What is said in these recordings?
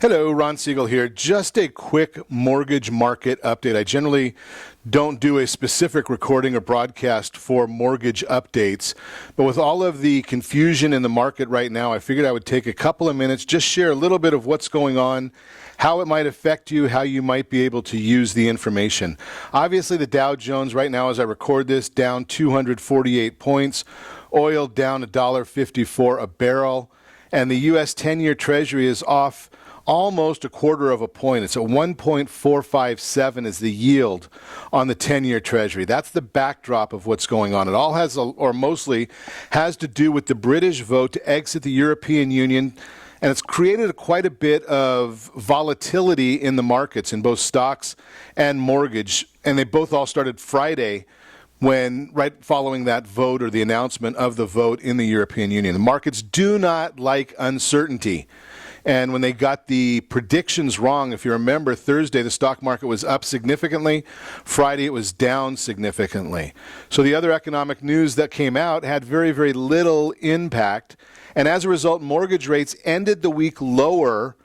Hello, Ron Siegel here. Just a quick mortgage market update. I generally don't do a specific recording or broadcast for mortgage updates, but with all of the confusion in the market right now, I figured I would take a couple of minutes, just share a little bit of what's going on, how it might affect you, how you might be able to use the information. Obviously, the Dow Jones right now, as I record this, down 248 points, oil down $1.54 a barrel, and the U.S. 10-year Treasury is off almost a quarter of a point. It's at 1.457 is the yield on the 10-year Treasury. That's the backdrop of what's going on. It all has, or mostly, has to do with the British vote to exit the European Union, and it's created quite a bit of volatility in the markets, in both stocks and mortgage, and they both all started Friday, when right following that vote or the announcement of the vote in the European Union. The markets do not like uncertainty. And when they got the predictions wrong, if you remember, Thursday the stock market was up significantly. Friday it was down significantly. So the other economic news that came out had very, very little impact. And as a result, mortgage rates ended the week lower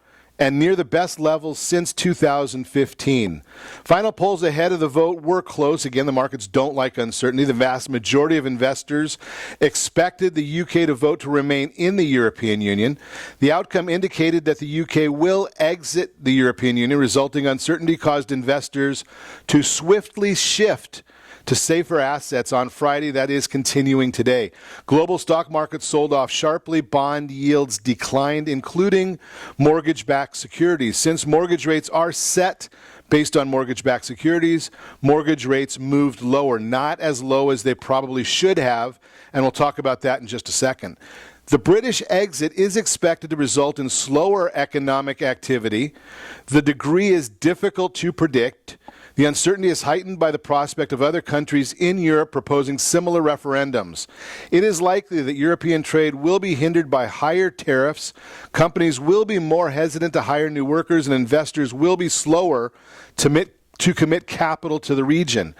and near the best levels since 2015. Final polls ahead of the vote were close. Again, the markets don't like uncertainty. The vast majority of investors expected the UK to vote to remain in the European Union. The outcome indicated that the UK will exit the European Union, resulting uncertainty caused investors to swiftly shift to safer assets on Friday. That is continuing today. Global stock markets sold off sharply. Bond yields declined, including mortgage-backed securities. Since mortgage rates are set based on mortgage-backed securities, mortgage rates moved lower, not as low as they probably should have, and we'll talk about that in just a second. The British exit is expected to result in slower economic activity. The degree is difficult to predict. The uncertainty is heightened by the prospect of other countries in Europe proposing similar referendums. It is likely that European trade will be hindered by higher tariffs, companies will be more hesitant to hire new workers, and investors will be slower to commit capital to the region,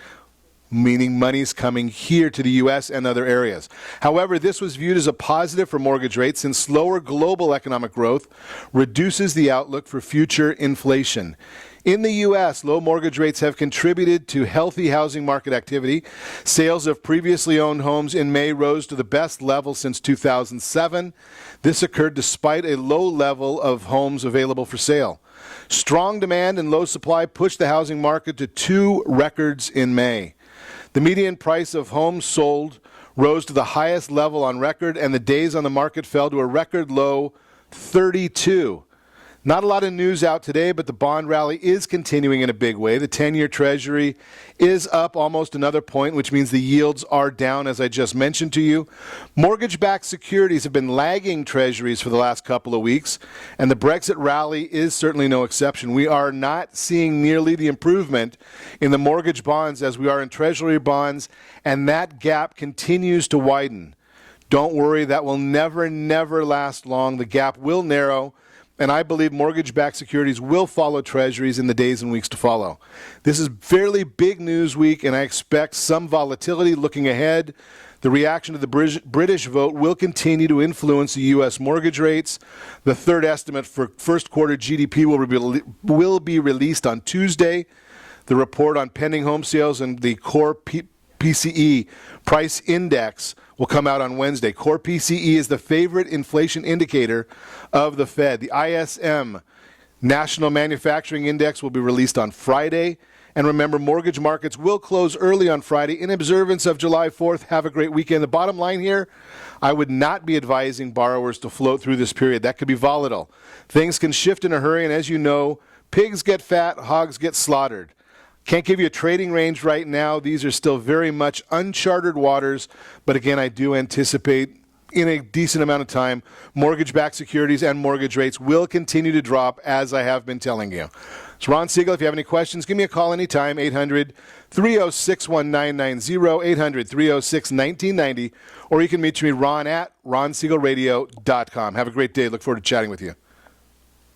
meaning money's coming here to the U.S. and other areas. However, this was viewed as a positive for mortgage rates, since slower global economic growth reduces the outlook for future inflation. In the U.S., low mortgage rates have contributed to healthy housing market activity. Sales of previously owned homes in May rose to the best level since 2007. This occurred despite a low level of homes available for sale. Strong demand and low supply pushed the housing market to two records in May. The median price of homes sold rose to the highest level on record, and the days on the market fell to a record low 32. Not a lot of news out today, but the bond rally is continuing in a big way. The 10-year Treasury is up almost another point, which means the yields are down, as I just mentioned to you. Mortgage-backed securities have been lagging Treasuries for the last couple of weeks, and the Brexit rally is certainly no exception. We are not seeing nearly the improvement in the mortgage bonds as we are in Treasury bonds, and that gap continues to widen. Don't worry, that will never last long. The gap will narrow, and I believe mortgage-backed securities will follow Treasuries in the days and weeks to follow. This is fairly big news week, and I expect some volatility looking ahead. The reaction to the British vote will continue to influence the U.S. mortgage rates. The third estimate for first quarter GDP will be released on Tuesday. The report on pending home sales and the core PCE price index will come out on Wednesday. Core PCE is the favorite inflation indicator of the Fed. The ISM National Manufacturing Index will be released on Friday. And remember, mortgage markets will close early on Friday in observance of July 4th. Have a great weekend. The bottom line here, I would not be advising borrowers to float through this period. That could be volatile. Things can shift in a hurry, and as you know, pigs get fat, hogs get slaughtered. Can't give you a trading range right now. These are still very much uncharted waters. But again, I do anticipate in a decent amount of time, mortgage-backed securities and mortgage rates will continue to drop, as I have been telling you. It's Ron Siegel. If you have any questions, give me a call anytime, 800-306-1990, 800-306-1990, or you can reach me, Ron at ronsiegelradio.com. Have a great day. Look forward to chatting with you.